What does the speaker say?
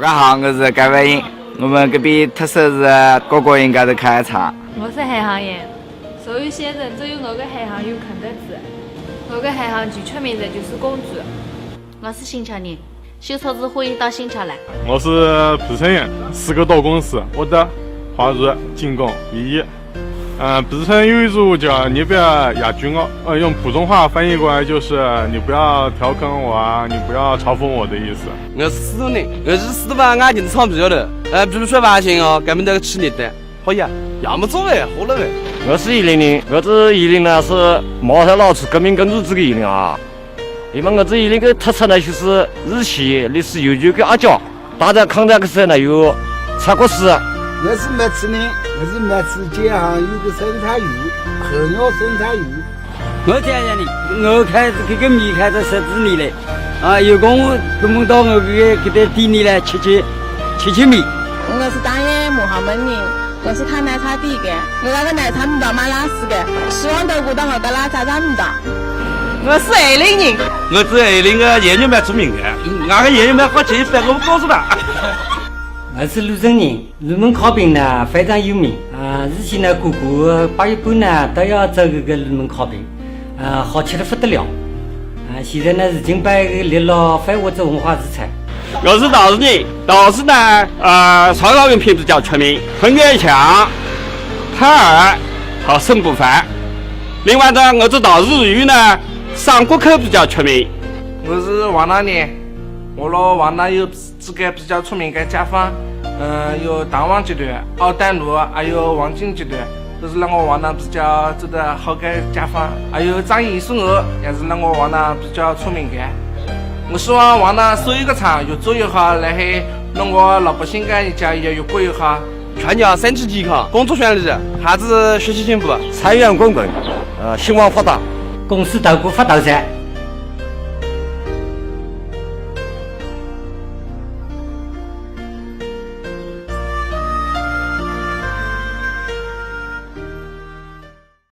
大家好，我是盖伟英。我们隔壁特色是个个应该都开厂。我是韩航燕。所有县人只有我个韩航有肯德基。我个韩航最出名的就是公主。我是新桥人，修车子可以到新桥来。我是蒲承彦，10个多公司，我的华润、进贡、一亿。蒲城有一组叫你不要亚军哦，用普通话翻译过来就是你不要调侃我啊，你不要嘲讽我的意思。我是四川人，我是四川眼镜厂毕业的，比如说发现哦，咱们这个吃力的，可以啊，要么做呗，喝了呗。我是100，我这100呢是毛头老出革命跟日子的100啊。因为我这100个特色呢就是日系历史悠久的阿胶，大战抗战的时候呢有插过丝。我是没吃呢，我是没吃街上有个生产鱼，候鸟生产鱼。我这样的，我开始这个米开始设置你嘞，有空我到我给他店里来吃米。我是大爷木号门人，我是开奶茶店的，我那个奶茶不到马拉斯的，希望透过到我的奶茶长不到。我是20人，我是20个研究蛮出名的，那个研究蛮花钱100个我告诉他。我是泸城人，泸门烤饼呢非常有名日前呢个个8月半呢都要做这个泸门烤饼，好吃的不得了，现在呢已经被列入非物质文化遗产。我是道士人，道士呢烧烤用品比较出名，春卷香、坦儿和生不饭。另外呢，我这道士鱼呢上锅口比较出名。我是王大年，我老王大有几个比较出名的家坊，有大王集团、奥丹路，还有王金集团，都是让我王大比较做得好的家坊。还有张艺苏鹅，也是让我王大比较出名的。我希望王大所有的厂越做越好，然后让我老百姓的一家也越过越好。全家身体健康，工作顺利，孩子学习进步，财源滚滚，兴旺发达，公司头部发大财。